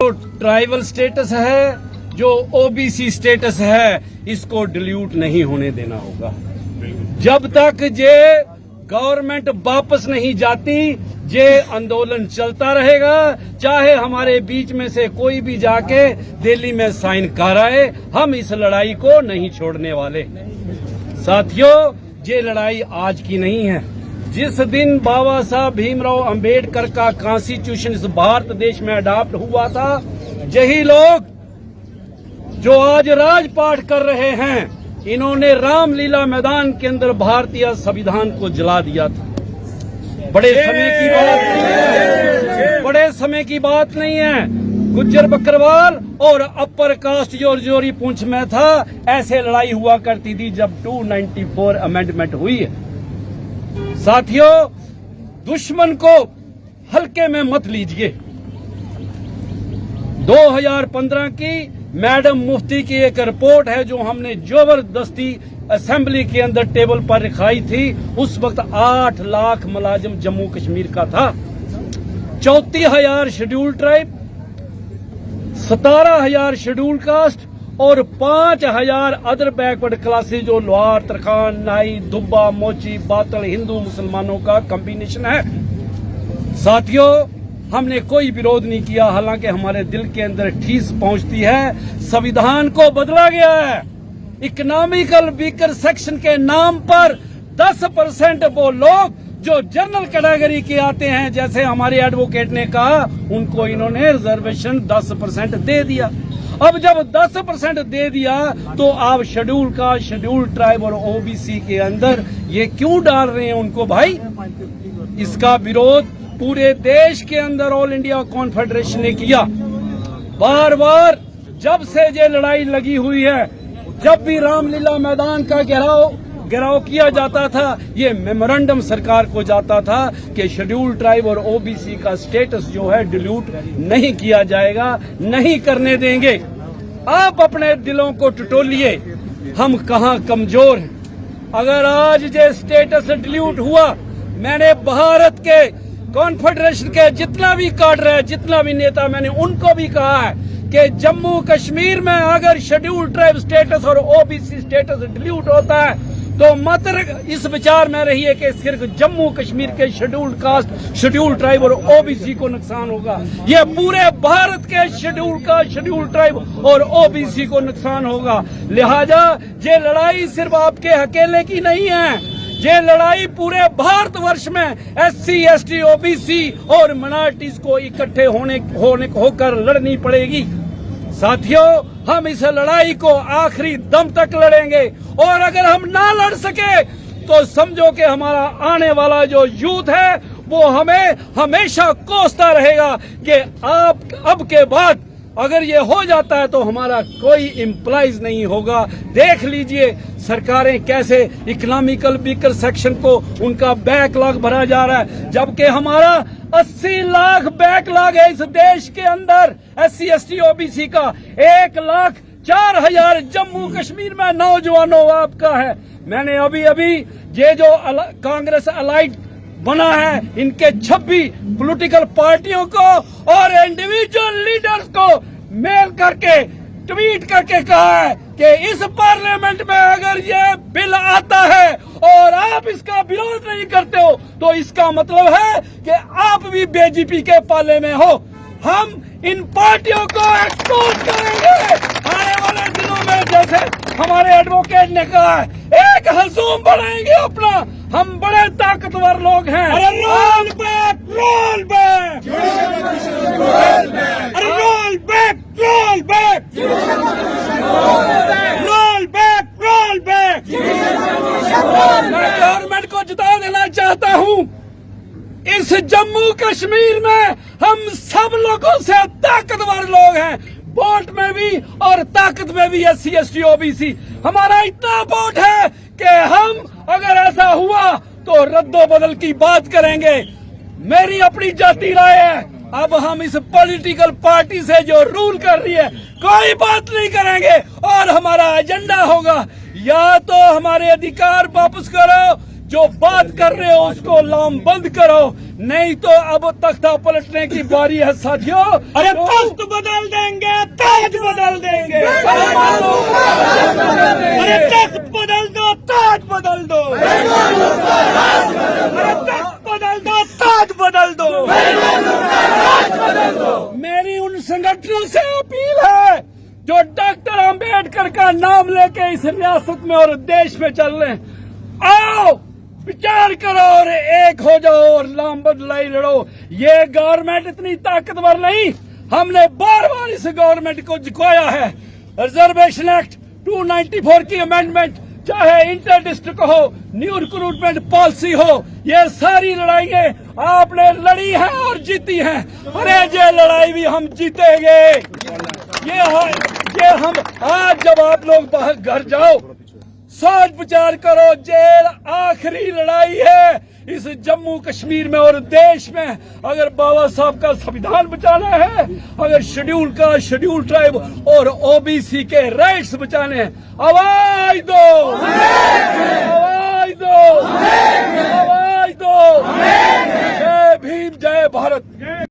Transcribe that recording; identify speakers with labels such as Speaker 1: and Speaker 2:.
Speaker 1: जो tribal status है, जो ओबीसी स्टेटस है, इसको डिल्यूट नहीं होने देना होगा। जब तक ये गवर्नमेंट वापस नहीं जाती, ये आंदोलन चलता रहेगा। चाहे हमारे बीच में से कोई भी जाके दिल्ली में साइन कराए, हम इस लड़ाई को नहीं छोड़ने वाले। साथियों, ये लड़ाई आज की नहीं है। जिस दिन बाबा साहब भीमराव अंबेडकर का कॉन्स्टिट्यूशन इस भारत देश में अडॉप्ट हुआ था, यही लोग जो आज राजपाट कर रहे हैं, इन्होंने रामलीला मैदान के अंदर भारतीय संविधान को जला दिया था। बड़े समय की बात नहीं है, बड़े समय की बात नहीं है। गुज्जर बकरवाल और अपर कास्ट जो जोरी पूंछ में था, ऐसे लड़ाई हुआ करती थी जब 294 अमेंडमेंट हुई है। साथियों, दुश्मन को हल्के में मत लीजिए। 2015 की मैडम मुफ्ती की एक रिपोर्ट है जो हमने जबरदस्ती असेंबली के अंदर टेबल पर रखाई थी। उस वक्त 8 लाख मुलाजिम जम्मू कश्मीर का था। 34,000 शेड्यूल ट्राइब, 17,000 शेड्यूल कास्ट और 5,000 अदर बैकवर्ड क्लासेज जो लोहार, तरखान, नाई, दुब्बा, मोची, बातल, हिंदू मुसलमानों का कॉम्बिनेशन है। साथियों, हमने कोई विरोध नहीं किया, हालांकि हमारे दिल के अंदर ठेस पहुंचती है। संविधान को बदला गया है। इकोनॉमिकल वीकर सेक्शन के नाम पर 10% वो लोग जो जनरल कैटेगरी के आते हैं, जैसे हमारे एडवोकेट ने कहा, उनको इन्होंने रिजर्वेशन 10% दे दिया। अब जब 10% दे दिया तो आप शेड्यूल कास्ट, शेड्यूल ट्राइब और ओबीसी के अंदर ये क्यों डाल रहे हैं उनको भाई? इसका विरोध पूरे देश के अंदर ऑल इंडिया कॉन्फेडरेशन ने किया। बार बार जब से ये लड़ाई लगी हुई है, जब भी रामलीला मैदान का घेराव किया जाता था, ये मेमोरेंडम सरकार को जाता था कि शेड्यूल ट्राइब और ओबीसी का स्टेटस जो है डिल्यूट नहीं किया जाएगा, नहीं करने देंगे। आप अपने दिलों को टटोलिए, हम कहाँ कमजोर हैं। अगर आज ये स्टेटस डिल्यूट हुआ, मैंने भारत के कॉन्फेडरेशन के जितना भी काडर है, जितना भी नेता, मैंने उनको भी कहा है कि जम्मू कश्मीर में अगर शेड्यूल ट्राइब स्टेटस और ओबीसी स्टेटस डिल्यूट होता है तो मात्र इस विचार में रहिए कि सिर्फ जम्मू कश्मीर के शेड्यूल कास्ट, शेड्यूल ट्राइब और ओबीसी को नुकसान होगा। ये पूरे भारत के शेड्यूल कास्ट, शेड्यूल ट्राइब और ओबीसी को नुकसान होगा। लिहाजा ये लड़ाई सिर्फ आपके अकेले की नहीं है, ये लड़ाई पूरे भारतवर्ष में SC, ST, OBC और माइनॉरिटीज को इकट्ठे होकर लड़नी पड़ेगी। साथियों, हम इस लड़ाई को आखिरी दम तक लड़ेंगे और अगर हम ना लड़ सके तो समझो कि हमारा आने वाला जो यूथ है वो हमें हमेशा कोसता रहेगा कि आप अब के बाद अगर ये हो जाता है तो हमारा कोई इम्प्लाइज नहीं होगा। देख लीजिए सरकारें कैसे इकोनॉमिकल वीकर सेक्शन को उनका बैकलॉग भरा जा रहा है, जबकि हमारा 80 लाख बैकलॉग है इस देश के अंदर SC, ST, OBC का। 1,04,000 जम्मू कश्मीर में नौजवानों आपका है। मैंने अभी ये जो कांग्रेस अलाइड बना है, इनके 26 पॉलिटिकल पार्टियों को और इंडिविजुअल लीडर्स को मेल करके, ट्वीट करके कहा है कि इस पार्लियामेंट में अगर ये बिल आता है और आप इसका विरोध नहीं करते हो तो इसका मतलब है कि आप भी बीजेपी के पाले में हो। हम इन पार्टियों को एक्सपोज करेंगे आने वाले दिनों में। जैसे हमारे एडवोकेट ने कहा है, एक हजूम बनाएंगे अपना। हम बड़े ताकतवर लोग हैं। अरे रोल बैक, रोल बैक, अरे roll back, roll back, roll back, roll back. मैं गवर्नमेंट को जिता देना चाहता हूँ। इस जम्मू कश्मीर में हम सब लोगों से ताकतवर लोग हैं, वोट में भी और ताकत में भी। SC, ST, OBC हमारा इतना वोट है कि हम अगर ऐसा हुआ तो रद्दो बदल की बात करेंगे। मेरी अपनी जाती राय है, अब हम इस पॉलिटिकल पार्टी से जो रूल कर रही है कोई बात नहीं करेंगे और हमारा एजेंडा होगा या तो हमारे अधिकार वापस करो जो बात कर रहे हो उसको लामबंद करो, नहीं तो अब तख्ता पलटने की बारी है साथियों।
Speaker 2: अरे तख्त बदल देंगे, ताज बदल देंगे। अरे तख्त बदल दो, ताज बदल दो। अरे तख्त बदल दो, ताज बदल दो।
Speaker 1: मेरी उन संगठनों से अपील है जो डॉक्टर अंबेडकर का नाम लेके इस रियासत में और देश में चल रहे हैं, आओ विचार करो और एक हो जाओ और लामबंद लड़ाई लड़ो। ये गवर्नमेंट इतनी ताकतवर नहीं, हमने बार बार इस गवर्नमेंट को झुकाया है। रिजर्वेशन एक्ट 294 की अमेंडमेंट, चाहे इंटर डिस्ट्रिक्ट हो, न्यू रिक्रूटमेंट पॉलिसी हो, ये सारी लड़ाइयां आपने लड़ी है और जीती हैं। अरे ये लड़ाई भी हम जीतेंगे। ये हम आज जब आप लोग बाहर घर जाओ, सोच विचार करो, जेल आखिरी लड़ाई है इस जम्मू कश्मीर में और देश में। अगर बाबा साहब का संविधान बचाना है, अगर शेड्यूल ट्राइब और ओबीसी के राइट्स बचाने हैं, आवाज दो, आवाज दो, आवाज दो। जय भीम, जय भारत।